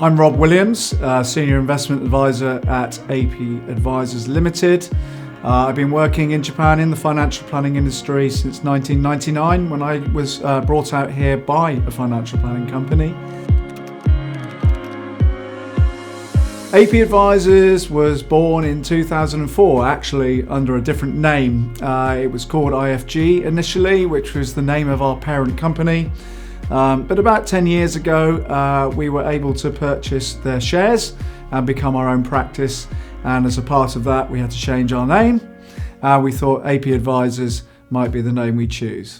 I'm Rob Williams, Senior Investment Advisor at AP Advisors Limited. I've been working in Japan in the financial planning industry since 1999 when I was brought out here by a financial planning company. AP Advisors was born in 2004, actually under a different name. It was called IFG initially, which was the name of our parent company. But about 10 years ago, we were able to purchase their shares and become our own practice. And as a part of that, we had to change our name. We thought AP Advisors might be the name we choose.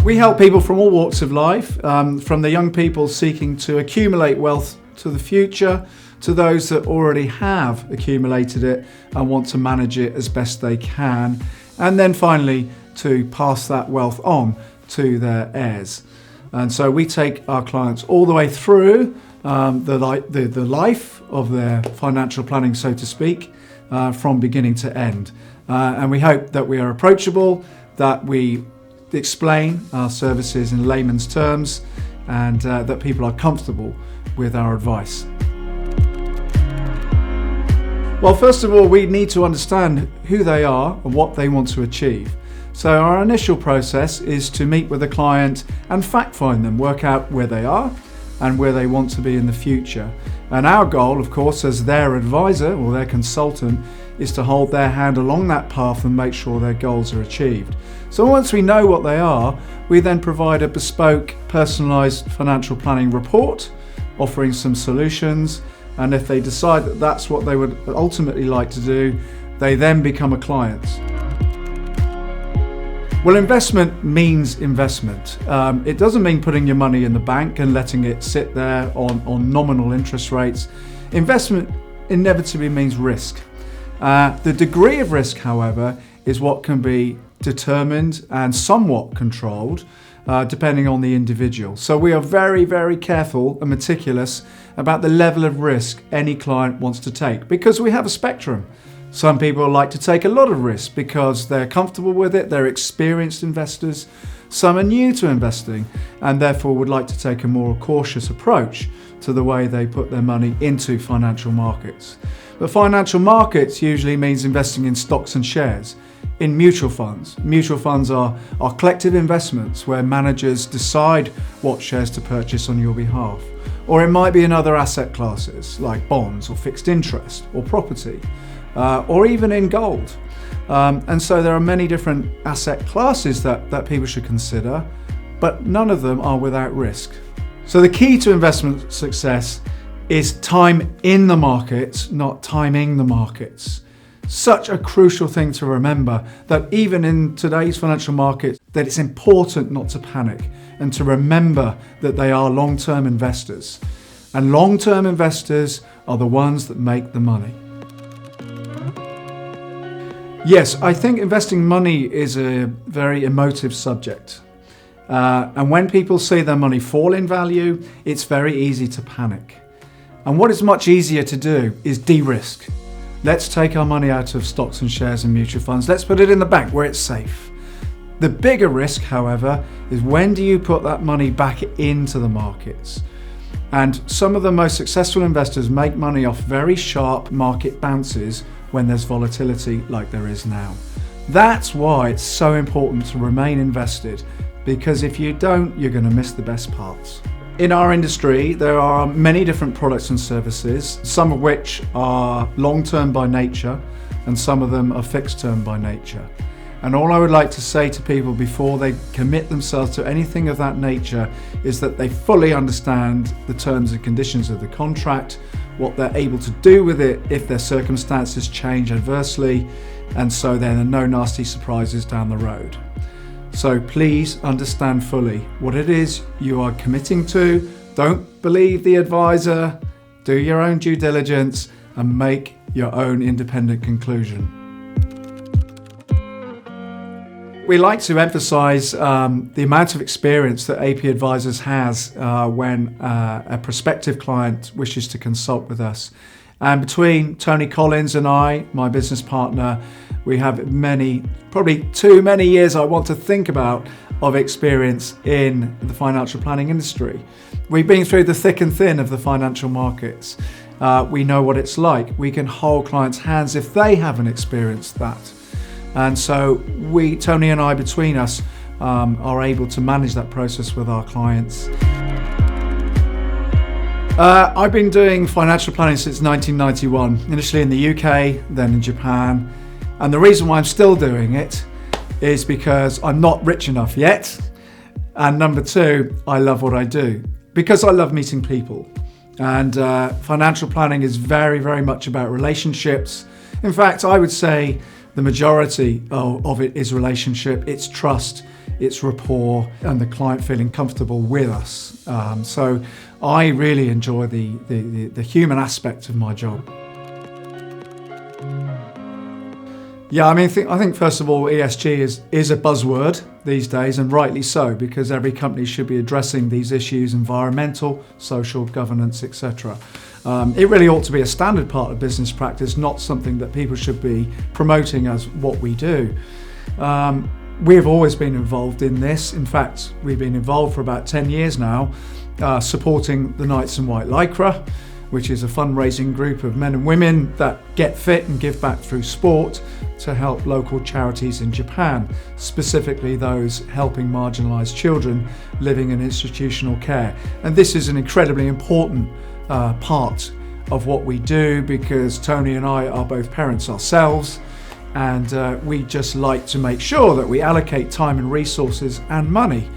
We help people from all walks of life, from the young people seeking to accumulate wealth to the future, to those that already have accumulated it and want to manage it as best they can. And then finally, to pass that wealth on to their heirs. And so we take our clients all the way through the life of their financial planning, so to speak, from beginning to end. And we hope that we are approachable, that we explain our services in layman's terms, and that people are comfortable with our advice. Well, first of all, we need to understand who they are and what they want to achieve. So our initial process is to meet with a client and fact find them, work out where they are and where they want to be in the future. And our goal, of course, as their advisor or their consultant, is to hold their hand along that path and make sure their goals are achieved. So once we know what they are, we then provide a bespoke, personalised financial planning report, offering some solutions. And if they decide that that's what they would ultimately like to do, they then become a client. Well, investment means investment. It doesn't mean putting your money in the bank and letting it sit there on nominal interest rates. Investment inevitably means risk. The degree of risk, however, is what can be determined and somewhat controlled depending on the individual. So we are very, very careful and meticulous about the level of risk any client wants to take, because we have a spectrum. Some people like to take a lot of risk because they're comfortable with it, they're experienced investors. Some are new to investing and therefore would like to take a more cautious approach to the way they put their money into financial markets. But financial markets usually means investing in stocks and shares, in mutual funds. Mutual funds are collective investments where managers decide what shares to purchase on your behalf. Or it might be in other asset classes like bonds or fixed interest or property. Or even in gold. And so there are many different asset classes that people should consider, but none of them are without risk. So the key to investment success is time in the markets, not timing the markets. Such a crucial thing to remember, that even in today's financial markets, that it's important not to panic and to remember that they are long-term investors. And long-term investors are the ones that make the money. Yes, I think investing money is a very emotive subject. And when people see their money fall in value, it's very easy to panic. And what is much easier to do is de-risk. Let's take our money out of stocks and shares and mutual funds. Let's put it in the bank where it's safe. The bigger risk, however, is when do you put that money back into the markets? And some of the most successful investors make money off very sharp market bounces when there's volatility like there is now. That's why it's so important to remain invested, because if you don't, you're going to miss the best parts. In our industry, there are many different products and services, some of which are long-term by nature and some of them are fixed-term by nature. And all I would like to say to people before they commit themselves to anything of that nature is that they fully understand the terms and conditions of the contract, what they're able to do with it if their circumstances change adversely, and so there are no nasty surprises down the road. So please understand fully what it is you are committing to. Don't believe the advisor, do your own due diligence and make your own independent conclusion. We like to emphasise the amount of experience that AP Advisors has when a prospective client wishes to consult with us. And between Tony Collins and I, my business partner, we have probably too many years I want to think about of experience in the financial planning industry. We've been through the thick and thin of the financial markets. We know what it's like. We can hold clients' hands if they haven't experienced that. And so Tony and I, between us, are able to manage that process with our clients. I've been doing financial planning since 1991, initially in the UK, then in Japan. And the reason why I'm still doing it is because I'm not rich enough yet. And number two, I love what I do because I love meeting people. And financial planning is very, very much about relationships. In fact, I would say the majority of it is relationship, it's trust, it's rapport, and the client feeling comfortable with us. So I really enjoy the human aspect of my job. Yeah, I think first of all, ESG is a buzzword these days, and rightly so, because every company should be addressing these issues: environmental, social, governance, etc. It really ought to be a standard part of business practice, not something that people should be promoting as what we do. We've always been involved in this. In fact, we've been involved for about 10 years now, supporting the Knights in White Lycra, which is a fundraising group of men and women that get fit and give back through sport to help local charities in Japan, specifically those helping marginalised children living in institutional care. And this is an incredibly important part of what we do, because Tony and I are both parents ourselves, and we just like to make sure that we allocate time and resources and money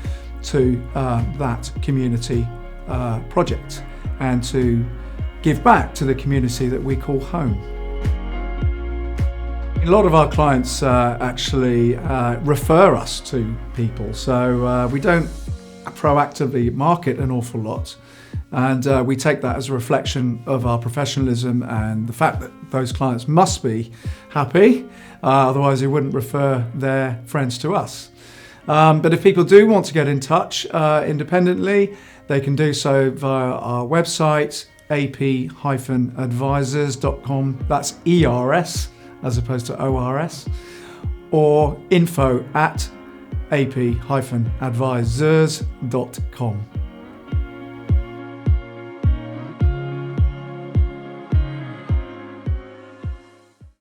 to that community project, and to give back to the community that we call home. A lot of our clients actually refer us to people, so we don't proactively market an awful lot, and we take that as a reflection of our professionalism and the fact that those clients must be happy, otherwise they wouldn't refer their friends to us. But if people do want to get in touch independently, they can do so via our website, ap-advisors.com, that's ERS as opposed to ORS, or info@ap-advisors.com.